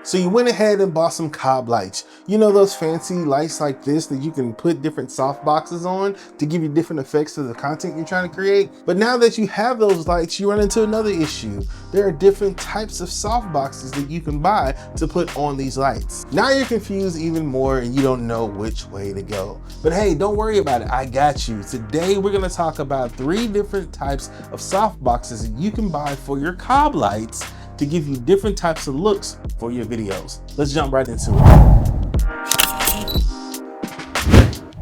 So you went ahead and bought some cob lights. You know those fancy lights like this that you can put different soft boxes on to give you different effects to the content you're trying to create? But now that you have those lights, you run into another issue. There are different types of soft boxes that you can buy to put on these lights. Now you're confused even more and you don't know which way to go. But hey, don't worry about it, I got you. Today we're gonna talk about 3 different types of soft boxes that you can buy for your cob lights to give you different types of looks for your videos. Let's jump right into it.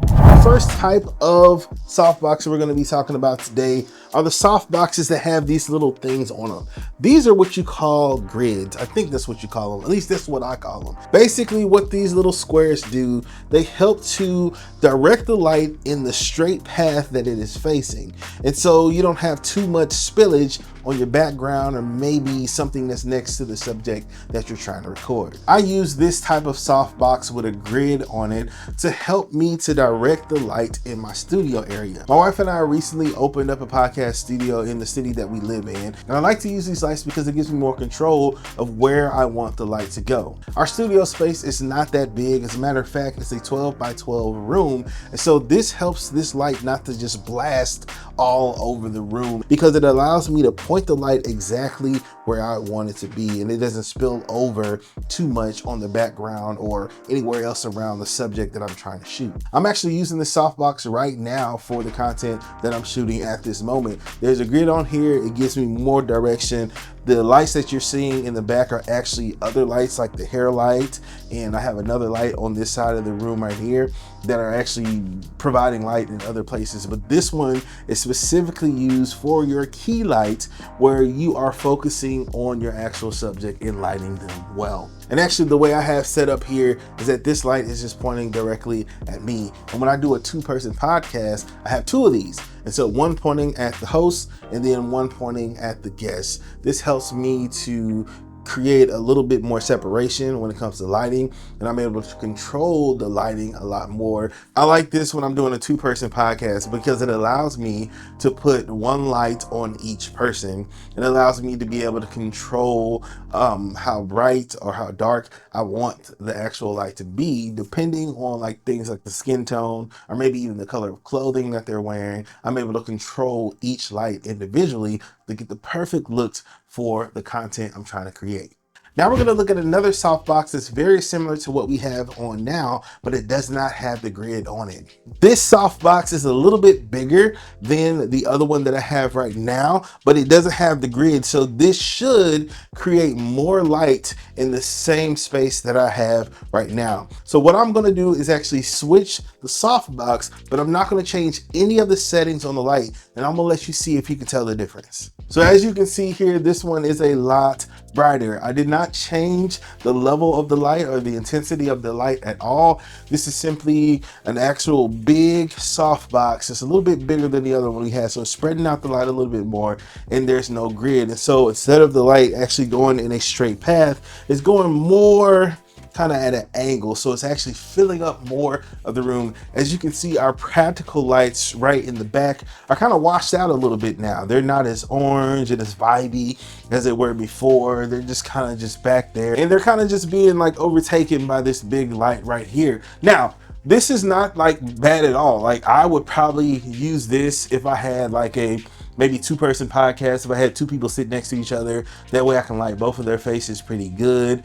The first type of softbox we're going to be talking about today are the soft boxes that have these little things on them. These are what you call grids. I think that's what you call them. At least that's what I call them. Basically what these little squares do, they help to direct the light in the straight path that it is facing. And so you don't have too much spillage on your background or maybe something that's next to the subject that you're trying to record. I use this type of softbox with a grid on it to help me to direct the light in my studio area. My wife and I recently opened up a podcast studio in the city that we live in, and I like to use these lights because it gives me more control of where I want the light to go. Our studio space is not that big. As a matter of fact, it's a 12 by 12 room, and so this helps this light not to just blast all over the room because it allows me to point the light exactly where I want it to be, and it doesn't spill over too much on the background or anywhere else around the subject that I'm trying to shoot. I'm actually using this softbox right now for the content that I'm shooting at this moment. There's a grid on here. It gives me more direction. The lights that you're seeing in the back are actually other lights like the hair light, and I have another light on this side of the room right here that are actually providing light in other places. But this one is specifically used for your key light where you are focusing on your actual subject and lighting them well. And actually the way I have set up here is that this light is just pointing directly at me. And when I do a 2-person podcast, I have 2 of these. And so one pointing at the host and then one pointing at the guest. This helps me to create a little bit more separation when it comes to lighting, and I'm able to control the lighting a lot more. I like this when I'm doing a 2-person podcast because it allows me to put one light on each person. It allows me to be able to control how bright or how dark I want the actual light to be, depending on like things like the skin tone or maybe even the color of clothing that they're wearing. I'm able to control each light individually to get the perfect looks for the content I'm trying to create. Now we're going to look at another softbox that's very similar to what we have on now, but it does not have the grid on it. This softbox is a little bit bigger than the other one that I have right now, but it doesn't have the grid. So this should create more light in the same space that I have right now. So what I'm going to do is actually switch the softbox, but I'm not going to change any of the settings on the light. And I'm going to let you see if you can tell the difference. So as you can see here, this one is a lot brighter. I did not change the level of the light or the intensity of the light at all. This is simply an actual big softbox. It's a little bit bigger than the other one we had, so it's spreading out the light a little bit more, and there's no grid. And so instead of the light actually going in a straight path, it's going more kind of at an angle, so it's actually filling up more of the room. As you can see, our practical lights right in the back are kind of washed out a little bit now. They're not as orange and as vibey as they were before. They're just kind of just back there, and they're kind of just being like overtaken by this big light right here. Now this is not like bad at all. Like I would probably use this if I had like a maybe 2-person podcast, if I had 2 people sit next to each other. That way I can light both of their faces pretty good.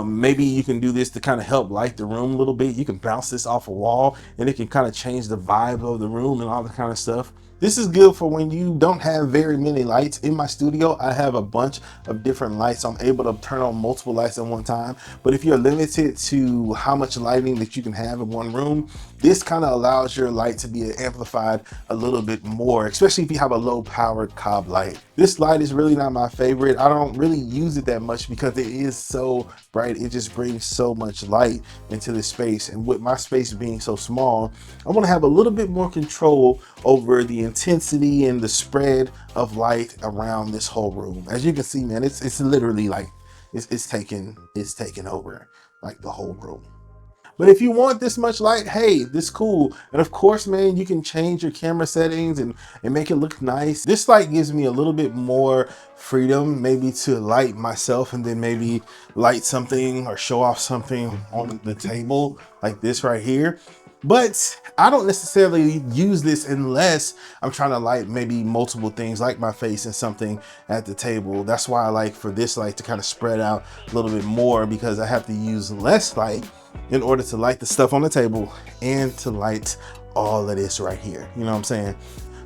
Maybe you can do this to kind of help light the room a little bit. You can bounce this off a wall and it can kind of change the vibe of the room and all that kind of stuff. This is good for when you don't have very many lights. In my studio, I have a bunch of different lights. I'm able to turn on multiple lights at one time. But if you're limited to how much lighting that you can have in one room, this kind of allows your light to be amplified a little bit more, especially if you have a low powered cob light. This light is really not my favorite. I don't really use it that much because it is so bright. It just brings so much light into the space. And with my space being so small, I want to have a little bit more control over the intensity and the spread of light around this whole room. As you can see, man, it's literally like it's taking over like the whole room. But if you want this much light, hey, this cool. And of course, man, you can change your camera settings and make it look nice. This light gives me a little bit more freedom, maybe to light myself and then maybe light something or show off something on the table like this right here. But I don't necessarily use this unless I'm trying to light maybe multiple things like my face and something at the table. That's why I like for this light to kind of spread out a little bit more, because I have to use less light in order to light the stuff on the table and to light all of this right here. You know what I'm saying?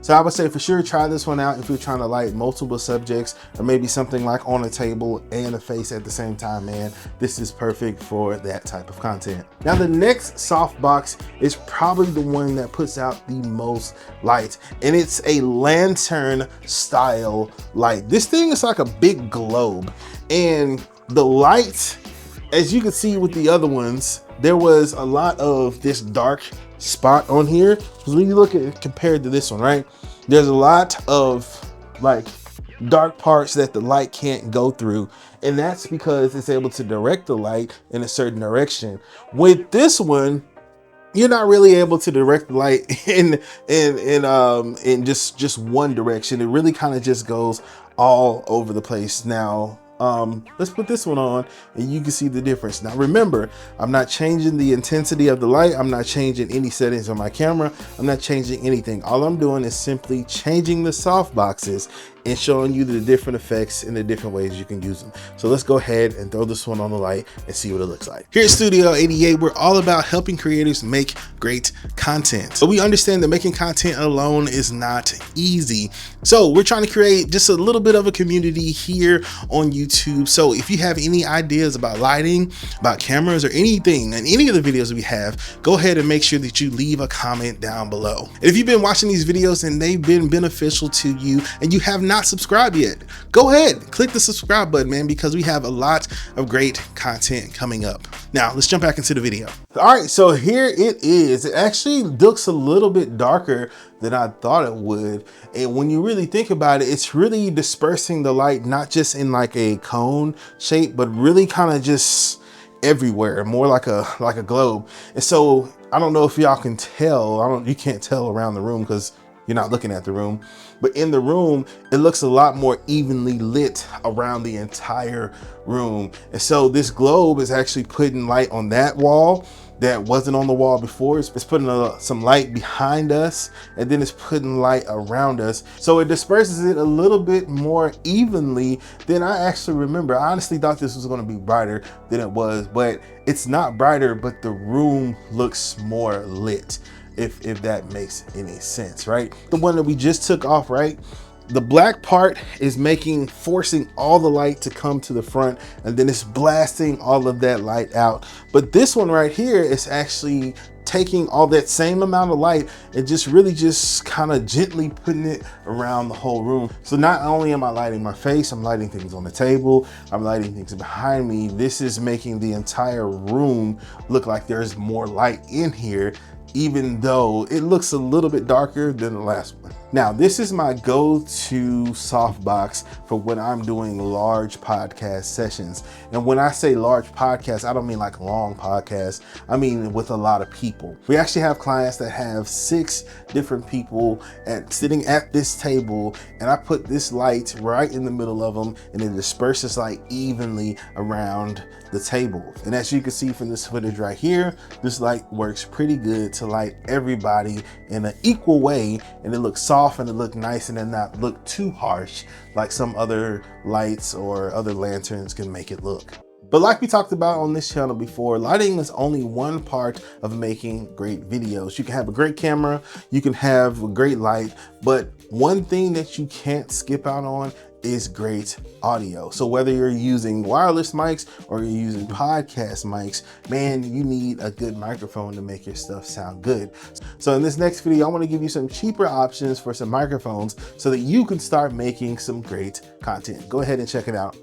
So I would say for sure, try this one out if you're trying to light multiple subjects or maybe something like on a table and a face at the same time, man. This is perfect for that type of content. Now, the next softbox is probably the one that puts out the most light, and it's a lantern style light. This thing is like a big globe, and the light, as you can see with the other ones, there was a lot of this dark spot on here. Because when you look at it compared to this one, right, there's a lot of like dark parts that the light can't go through, and that's because it's able to direct the light in a certain direction. With this one, you're not really able to direct the light in just one direction. It really kind of just goes all over the place. Now, let's put this one on and you can see the difference. Now remember, I'm not changing the intensity of the light. I'm not changing any settings on my camera. I'm not changing anything. All I'm doing is simply changing the softboxes and showing you the different effects and the different ways you can use them. So let's go ahead and throw this one on the light and see what it looks like. Here at Studio 88, we're all about helping creators make great content. But we understand that making content alone is not easy. So we're trying to create just a little bit of a community here on YouTube. So if you have any ideas about lighting, about cameras, or anything in any of the videos that we have, go ahead and make sure that you leave a comment down below. And if you've been watching these videos and they've been beneficial to you and you have not subscribed yet, go ahead, click the subscribe button, man, because we have a lot of great content coming up. Now let's jump back into the video. All right, so here it is. It actually looks a little bit darker than I thought it would. And when you really think about it, it's really dispersing the light, not just in like a cone shape, but really kind of just everywhere, more like a globe. And so I don't know if y'all can tell, you can't tell around the room because you're not looking at the room, but in the room, it looks a lot more evenly lit around the entire room. And so this globe is actually putting light on that wall that wasn't on the wall before. It's putting some light behind us, and then it's putting light around us. So it disperses it a little bit more evenly than I actually remember. I honestly thought this was gonna be brighter than it was, but it's not brighter, but the room looks more lit. If that makes any sense, right? The one that we just took off, right? The black part is forcing all the light to come to the front, and then it's blasting all of that light out. But this one right here is actually taking all that same amount of light and just really just kind of gently putting it around the whole room. So not only am I lighting my face, I'm lighting things on the table, I'm lighting things behind me. This is making the entire room look like there's more light in here, even though it looks a little bit darker than the last one. Now, this is my go-to softbox for when I'm doing large podcast sessions. And when I say large podcasts, I don't mean like long podcasts. I mean with a lot of people. We actually have clients that have 6 different people sitting at this table, and I put this light right in the middle of them, and it disperses light evenly around the table. And as you can see from this footage right here, this light works pretty good to light everybody in an equal way, and it looks soft and it looks nice and then not look too harsh like some other lights or other lanterns can make it look. But like we talked about on this channel before, lighting is only one part of making great videos. You can have a great camera, you can have a great light, but one thing that you can't skip out on is great audio. So whether you're using wireless mics or you're using podcast mics, man, you need a good microphone to make your stuff sound good. So in this next video, I want to give you some cheaper options for some microphones so that you can start making some great content. Go ahead and check it out.